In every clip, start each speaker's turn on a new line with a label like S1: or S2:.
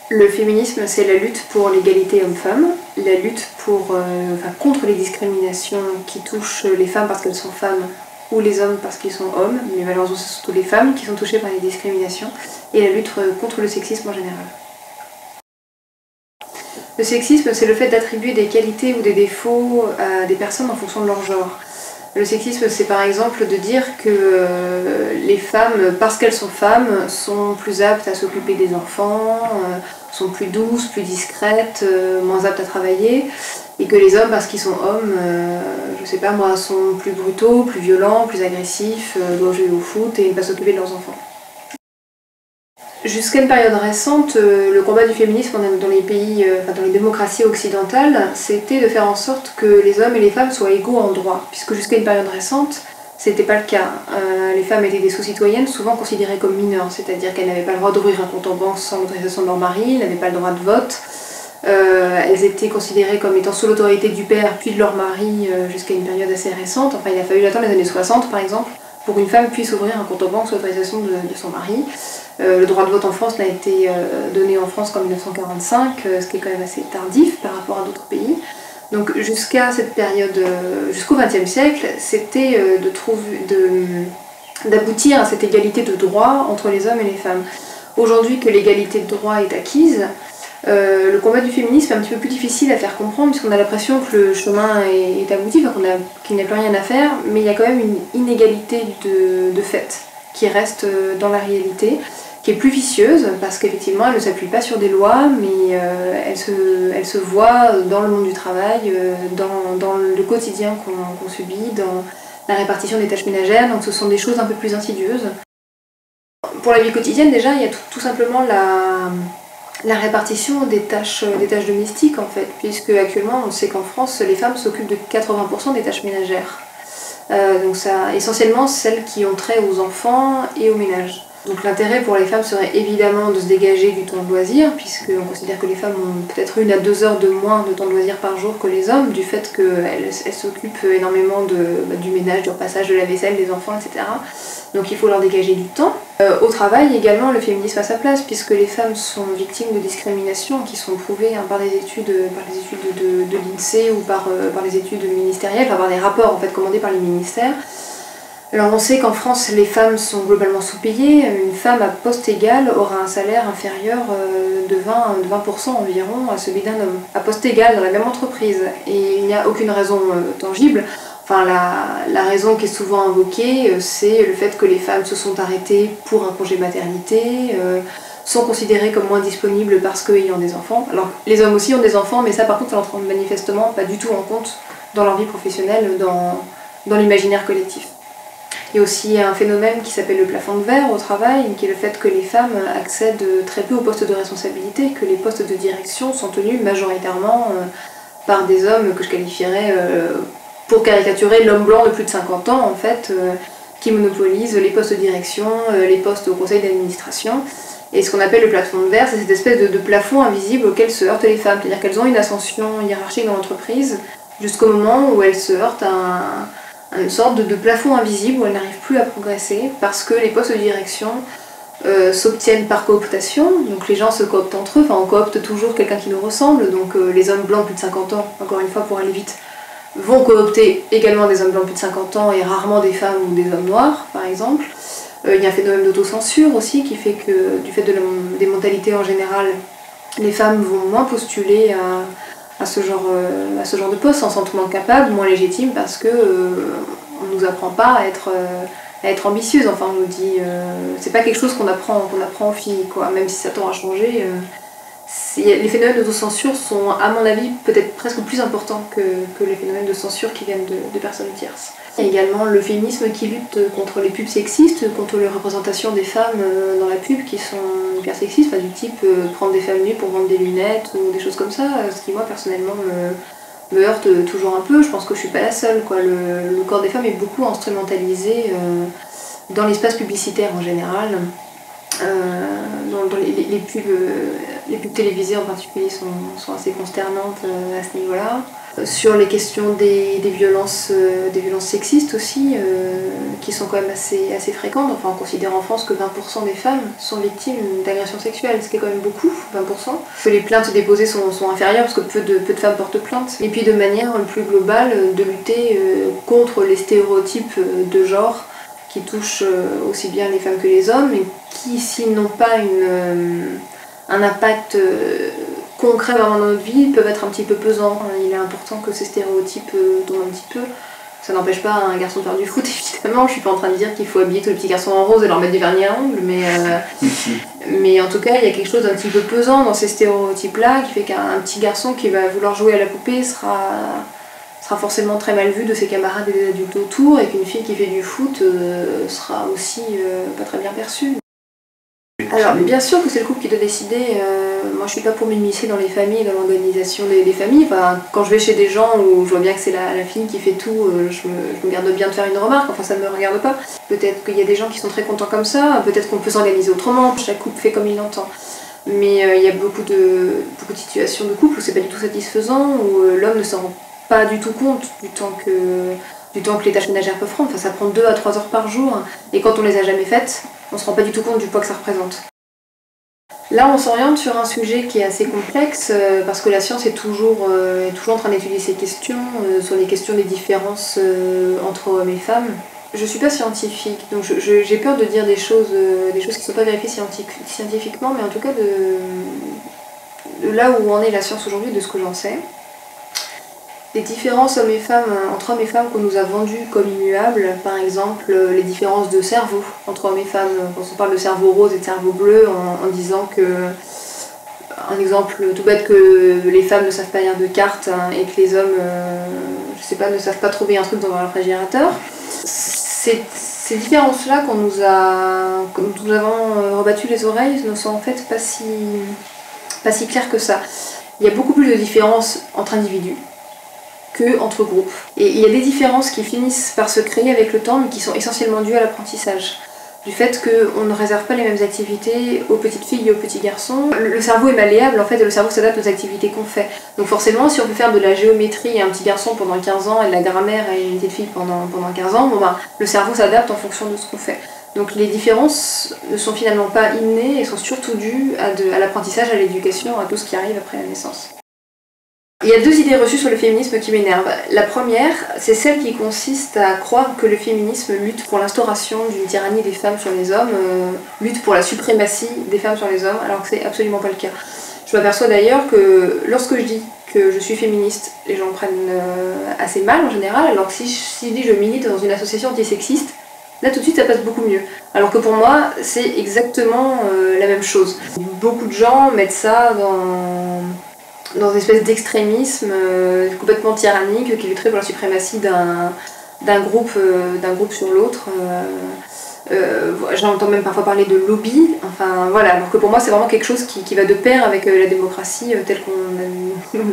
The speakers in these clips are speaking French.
S1: Le féminisme, c'est la lutte pour l'égalité homme-femme, la lutte contre les discriminations qui touchent les femmes parce qu'elles sont femmes ou les hommes parce qu'ils sont hommes, mais malheureusement c'est surtout les femmes qui sont touchées par les discriminations, et la lutte contre le sexisme en général. Le sexisme, c'est le fait d'attribuer des qualités ou des défauts à des personnes en fonction de leur genre. Le sexisme, c'est par exemple de dire que les femmes, parce qu'elles sont femmes, sont plus aptes à s'occuper des enfants, sont plus douces, plus discrètes, moins aptes à travailler, et que les hommes, parce qu'ils sont hommes, je sais pas moi, sont plus brutaux, plus violents, plus agressifs, doivent jouer au foot et ne pas s'occuper de leurs enfants. Jusqu'à une période récente, le combat du féminisme dans les pays, dans les démocraties occidentales, c'était de faire en sorte que les hommes et les femmes soient égaux en droit, puisque jusqu'à une période récente, c'était pas le cas. Les femmes étaient des sous-citoyennes, souvent considérées comme mineures, c'est-à-dire qu'elles n'avaient pas le droit d'ouvrir un compte en banque sans l'autorisation de leur mari, elles n'avaient pas le droit de vote, elles étaient considérées comme étant sous l'autorité du père puis de leur mari jusqu'à une période assez récente. Enfin, il a fallu attendre les années 60 par exemple, pour qu'une femme puisse ouvrir un compte en banque sous l'autorisation de son mari. Le droit de vote en France n'a été donné en France qu'en 1945, ce qui est quand même assez tardif par rapport à d'autres pays. Donc jusqu'à cette période, jusqu'au XXe siècle, c'était d'aboutir à cette égalité de droit entre les hommes et les femmes. Aujourd'hui que l'égalité de droit est acquise, le combat du féminisme est un petit peu plus difficile à faire comprendre puisqu'on a l'impression que le chemin est abouti, qu'il n'y a plus rien à faire, mais il y a quand même une inégalité de fait qui reste dans la réalité, qui est plus vicieuse parce qu'effectivement elle ne s'appuie pas sur des lois, mais elle se voit dans le monde du travail, dans le quotidien qu'on subit, dans la répartition des tâches ménagères, donc ce sont des choses un peu plus insidieuses. Pour la vie quotidienne déjà, il y a tout simplement la répartition des tâches domestiques en fait, puisque actuellement on sait qu'en France les femmes s'occupent de 80% des tâches ménagères. Donc ça, essentiellement celles qui ont trait aux enfants et au ménage. Donc l'intérêt pour les femmes serait évidemment de se dégager du temps de loisir, puisqu'on considère que les femmes ont peut-être 1 à 2 heures de moins de temps de loisir par jour que les hommes, du fait qu'elles s'occupent énormément du ménage, du repassage de la vaisselle, des enfants, etc. Donc il faut leur dégager du temps. Au travail également, le féminisme a sa place, puisque les femmes sont victimes de discriminations qui sont prouvées par les études de l'INSEE ou par les études ministérielles, par des rapports en fait commandés par les ministères. Alors on sait qu'en France les femmes sont globalement sous-payées, une femme à poste égal aura un salaire inférieur de 20% environ à celui d'un homme, à poste égal dans la même entreprise, et il n'y a aucune raison tangible. Enfin, la raison qui est souvent invoquée, c'est le fait que les femmes se sont arrêtées pour un congé maternité, sont considérées comme moins disponibles parce qu'ayant des enfants. Alors les hommes aussi ont des enfants, mais ça par contre ça n'entre manifestement pas du tout en compte dans leur vie professionnelle, dans l'imaginaire collectif. Il y a aussi un phénomène qui s'appelle le plafond de verre au travail, qui est le fait que les femmes accèdent très peu aux postes de responsabilité, que les postes de direction sont tenus majoritairement par des hommes que je qualifierais, pour caricaturer, l'homme blanc de plus de 50 ans en fait, qui monopolise les postes de direction, les postes au conseil d'administration. Et ce qu'on appelle le plafond de verre, c'est cette espèce de plafond invisible auquel se heurtent les femmes, c'est-à-dire qu'elles ont une ascension hiérarchique dans l'entreprise jusqu'au moment où elles se heurtent à une sorte de plafond invisible où elles n'arrivent plus à progresser parce que les postes de direction s'obtiennent par cooptation, donc les gens se cooptent entre eux, enfin on coopte toujours quelqu'un qui nous ressemble, donc les hommes blancs plus de 50 ans, encore une fois pour aller vite, vont coopter également des hommes blancs plus de 50 ans et rarement des femmes ou des hommes noirs par exemple. Il y a un phénomène d'autocensure aussi qui fait que du fait des mentalités en général, les femmes vont moins postuler à ce genre de poste, s'en sentent moins capables, moins légitimes, parce que on nous apprend pas à être ambitieuse. Enfin, on nous dit, c'est pas quelque chose qu'on apprend aux filles, quoi. Même si ça tend à changer. Les phénomènes d'autocensure sont, à mon avis, peut-être presque plus importants que les phénomènes de censure qui viennent de personnes tierces. Il y a également le féminisme qui lutte contre les pubs sexistes, contre les représentations des femmes dans la pub qui sont hyper sexistes, du type prendre des femmes nues pour vendre des lunettes ou des choses comme ça, ce qui moi personnellement me heurte toujours un peu. Je pense que je suis pas la seule, quoi. Le corps des femmes est beaucoup instrumentalisé dans l'espace publicitaire en général. Dans les pubs Les pubs télévisées en particulier sont assez consternantes à ce niveau-là. Sur les questions des violences sexistes aussi, qui sont quand même assez fréquentes. Enfin, on considère en France que 20% des femmes sont victimes d'agressions sexuelles, ce qui est quand même beaucoup, 20%. Que les plaintes déposées sont inférieures parce que peu de femmes portent plainte. Et puis de manière plus globale, de lutter contre les stéréotypes de genre qui touchent aussi bien les femmes que les hommes et qui, s'ils n'ont pas un impact concret vraiment dans notre vie, peuvent être un petit peu pesants. Il est important que ces stéréotypes tombent un petit peu. Ça n'empêche pas un garçon de faire du foot, évidemment. Je suis pas en train de dire qu'il faut habiller tous les petits garçons en rose et leur mettre du vernis à ongles, mais en tout cas, il y a quelque chose d'un petit peu pesant dans ces stéréotypes-là, qui fait qu'un petit garçon qui va vouloir jouer à la poupée sera forcément très mal vu de ses camarades et des adultes autour, et qu'une fille qui fait du foot sera aussi pas très bien perçue. Alors, bien sûr que c'est le couple qui doit décider. Moi, je suis pas pour m'immiscer dans les familles, dans l'organisation des familles. Enfin, quand je vais chez des gens où je vois bien que c'est la fille qui fait tout, je me garde bien de faire une remarque. Enfin, ça ne me regarde pas. Peut-être qu'il y a des gens qui sont très contents comme ça. Peut-être qu'on peut s'organiser autrement. Chaque couple fait comme il l'entend. Mais il y a beaucoup de situations de couple où c'est pas du tout satisfaisant, où l'homme ne s'en rend pas du tout compte du temps que les tâches ménagères peuvent prendre. Enfin, ça prend 2 à 3 heures par jour. Et quand on les a jamais faites, on se rend pas du tout compte du poids que ça représente. Là, on s'oriente sur un sujet qui est assez complexe parce que la science est toujours en train d'étudier ces questions, sur les questions des différences entre hommes et femmes. Je suis pas scientifique, donc j'ai peur de dire des choses qui ne sont pas vérifiées scientifiquement, mais en tout cas de là où en est la science aujourd'hui, de ce que j'en sais. Les différences entre hommes et femmes qu'on nous a vendues comme immuables, par exemple les différences de cerveau entre hommes et femmes, quand on parle de cerveau rose et de cerveau bleu en disant que, un exemple tout bête, que les femmes ne savent pas lire de cartes et que les hommes, je sais pas, ne savent pas trouver un truc dans leur réfrigérateur. Ces différences-là quand nous avons rebattu les oreilles ne sont en fait pas si claires que ça. Il y a beaucoup plus de différences entre individus qu'entre groupes. Et il y a des différences qui finissent par se créer avec le temps, mais qui sont essentiellement dues à l'apprentissage. Du fait qu'on ne réserve pas les mêmes activités aux petites filles et aux petits garçons. Le cerveau est malléable en fait, et le cerveau s'adapte aux activités qu'on fait. Donc forcément, si on peut faire de la géométrie à un petit garçon pendant 15 ans et de la grammaire à une petite fille pendant 15 ans, le cerveau s'adapte en fonction de ce qu'on fait. Donc les différences ne sont finalement pas innées et sont surtout dues à l'apprentissage, à l'éducation, à tout ce qui arrive après la naissance. Il y a 2 idées reçues sur le féminisme qui m'énervent. La première, c'est celle qui consiste à croire que le féminisme lutte pour l'instauration d'une tyrannie des femmes sur les hommes, lutte pour la suprématie des femmes sur les hommes, alors que c'est absolument pas le cas. Je m'aperçois d'ailleurs que lorsque je dis que je suis féministe, les gens prennent assez mal en général, alors que si je dis que je milite dans une association antisexiste, là tout de suite ça passe beaucoup mieux. Alors que pour moi, c'est exactement la même chose. Beaucoup de gens mettent ça dans une espèce d'extrémisme complètement tyrannique qui lutterait pour la suprématie d'un groupe sur l'autre. J'entends même parfois parler de lobby, enfin voilà, alors que pour moi c'est vraiment quelque chose qui va de pair avec la démocratie telle qu'on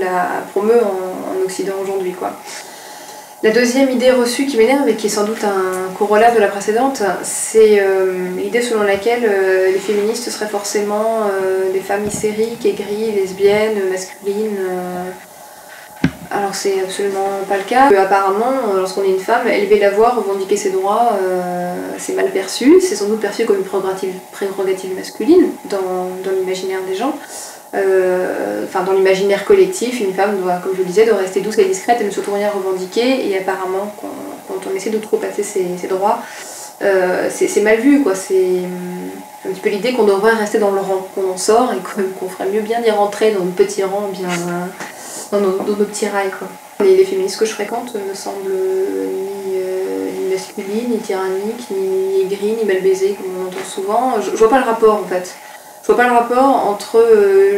S1: la promeut en Occident aujourd'hui, quoi. La deuxième idée reçue qui m'énerve et qui est sans doute un corollaire de la précédente, c'est l'idée selon laquelle les féministes seraient forcément des femmes hystériques, aigries, lesbiennes, masculines. Alors c'est absolument pas le cas. Apparemment, lorsqu'on est une femme, élever la voix, revendiquer ses droits, c'est mal perçu. C'est sans doute perçu comme une prérogative masculine dans l'imaginaire des gens. Dans l'imaginaire collectif, une femme doit, comme je le disais, doit rester douce et discrète et ne surtout rien revendiquer. Et apparemment, quand on essaie de trop passer ses droits, c'est mal vu, quoi. C'est un petit peu l'idée qu'on devrait rester dans le rang, qu'on en sort et qu'on ferait mieux bien d'y rentrer dans nos petits rangs, bien dans nos petits rails, quoi. Les féministes que je fréquente me semblent ni masculines, ni tyranniques, ni aigries, ni mal baisées, comme on entend souvent. Je vois pas le rapport, en fait. Je vois pas le rapport entre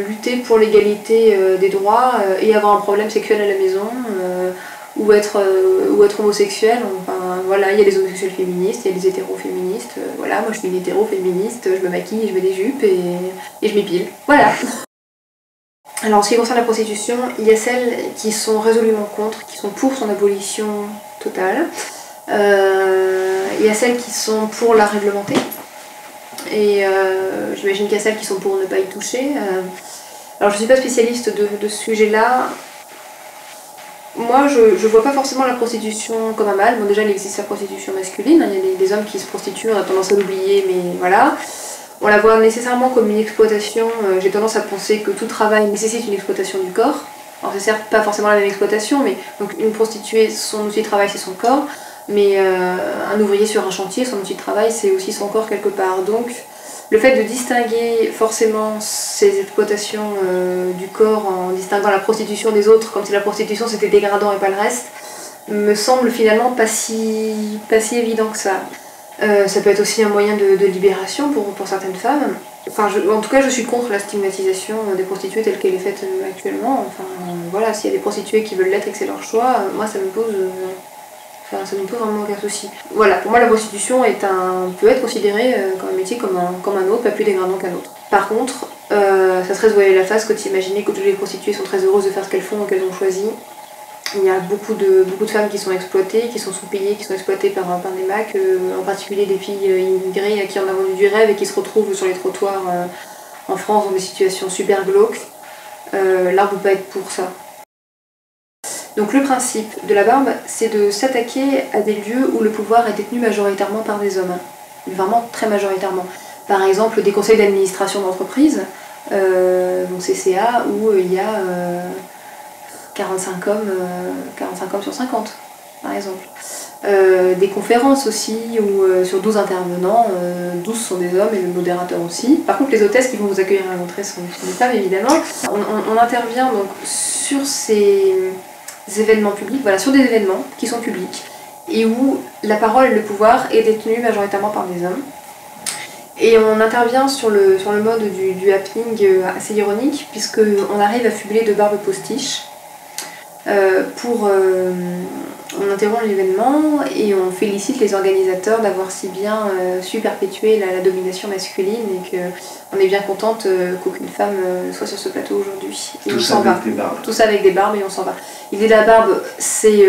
S1: lutter pour l'égalité des droits et avoir un problème sexuel à la maison, ou être homosexuel. Enfin, voilà, il y a des homosexuels féministes, il y a des hétéro-féministes. Voilà, moi je suis une hétéro-féministe, je me maquille, je mets des jupes et je m'épile. Voilà. Alors en ce qui concerne la prostitution, il y a celles qui sont résolument contre, qui sont pour son abolition totale. Il y a celles qui sont pour la réglementer. Et j'imagine qu'il y a celles qui sont pour ne pas y toucher. Alors je suis pas spécialiste de ce sujet-là. Moi, je vois pas forcément la prostitution comme un mal. Bon, déjà, il existe la prostitution masculine, hein. Il y a des hommes qui se prostituent, on a tendance à l'oublier, mais voilà. On la voit nécessairement comme une exploitation. J'ai tendance à penser que tout travail nécessite une exploitation du corps. Alors c'est certes pas forcément la même exploitation, mais donc une prostituée, son outil de travail c'est son corps, mais un ouvrier sur un chantier, son outil de travail c'est aussi son corps quelque part. Donc le fait de distinguer forcément ces exploitations du corps en distinguant la prostitution des autres, comme si la prostitution c'était dégradant et pas le reste, me semble finalement pas si évident que ça. Ça peut être aussi un moyen de libération pour certaines femmes. Enfin, en tout cas, je suis contre la stigmatisation des prostituées telle qu'elle est faite actuellement. Enfin, voilà, s'il y a des prostituées qui veulent l'être et que c'est leur choix, moi ça me pose vraiment aucun souci. Voilà, pour moi la prostitution peut être considérée comme un métier comme un autre, pas plus dégradant qu'un autre. Par contre, ça serait se voiler la face que d'imaginer que toutes les prostituées sont très heureuses de faire ce qu'elles font ou qu'elles ont choisi. Il y a beaucoup de femmes qui sont exploitées, qui sont sous-payées, qui sont exploitées par des mecs, en particulier des filles immigrées à qui on a vendu du rêve et qui se retrouvent sur les trottoirs en France dans des situations super glauques. L'art ne peut pas être pour ça. Donc le principe de la barbe, c'est de s'attaquer à des lieux où le pouvoir est détenu majoritairement par des hommes. Vraiment très majoritairement. Par exemple, des conseils d'administration d'entreprise, donc CCA, où il y a 45 hommes sur 50, par exemple. Des conférences aussi, où sur 12 intervenants, 12 sont des hommes et le modérateur aussi. Par contre, les hôtesses qui vont vous accueillir à l'entrée sont des femmes, évidemment. On intervient donc sur ces événements publics, voilà, sur des événements qui sont publics, et où la parole et le pouvoir est détenu majoritairement par des hommes. Et on intervient sur le mode du happening assez ironique, puisqu'on arrive à fubler de barbe postiche. On interrompt l'événement et on félicite les organisateurs d'avoir si bien su perpétuer la domination masculine et qu'on est bien contente qu'aucune femme soit sur ce plateau aujourd'hui.
S2: Tout ça avec des barbes.
S1: Tout ça avec des barbes et on s'en va. L'idée de la barbe, c'est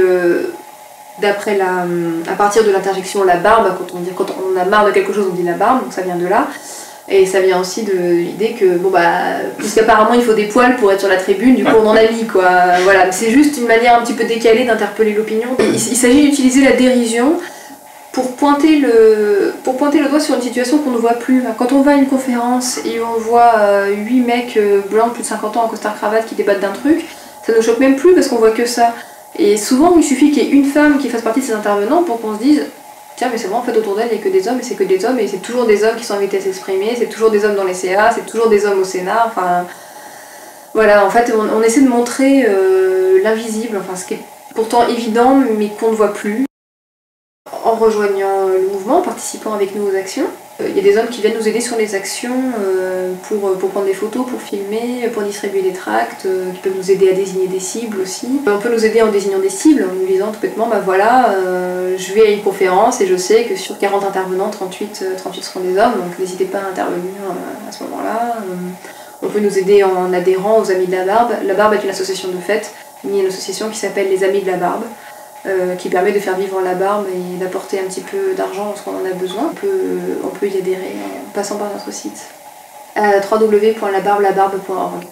S1: à partir de l'interjection la barbe, quand on a marre de quelque chose on dit la barbe, donc ça vient de là. Et ça vient aussi de l'idée que, puisqu'apparemment il faut des poils pour être sur la tribune, du coup on en a mis, quoi. Voilà, c'est juste une manière un petit peu décalée d'interpeller l'opinion. Il s'agit d'utiliser la dérision pour pointer le doigt sur une situation qu'on ne voit plus. Quand on va à une conférence et on voit 8 mecs blancs de plus de 50 ans en costard-cravate qui débattent d'un truc, ça ne nous choque même plus parce qu'on voit que ça. Et souvent il suffit qu'il y ait une femme qui fasse partie de ces intervenants pour qu'on se dise tiens, mais c'est vrai, en fait, autour d'elle, il n'y a que des hommes, et c'est que des hommes, et c'est toujours des hommes qui sont invités à s'exprimer, c'est toujours des hommes dans les CA, c'est toujours des hommes au Sénat, enfin... Voilà, en fait, on essaie de montrer l'invisible, enfin, ce qui est pourtant évident, mais qu'on ne voit plus, en rejoignant le mouvement, en participant avec nous aux actions. Il y a des hommes qui viennent nous aider sur les actions pour prendre des photos, pour filmer, pour distribuer des tracts, qui peuvent nous aider à désigner des cibles aussi. On peut nous aider en désignant des cibles, en nous disant tout bêtement, je vais à une conférence et je sais que sur 40 intervenants, 38 seront des hommes, donc n'hésitez pas à intervenir à ce moment-là. On peut nous aider en adhérant aux Amis de la Barbe. La Barbe est une association de fait, il y a une association qui s'appelle les Amis de la Barbe, qui permet de faire vivre la barbe et d'apporter un petit peu d'argent lorsqu'on en a besoin. On peut y adhérer en passant par notre site www.labarbelabarbe.org.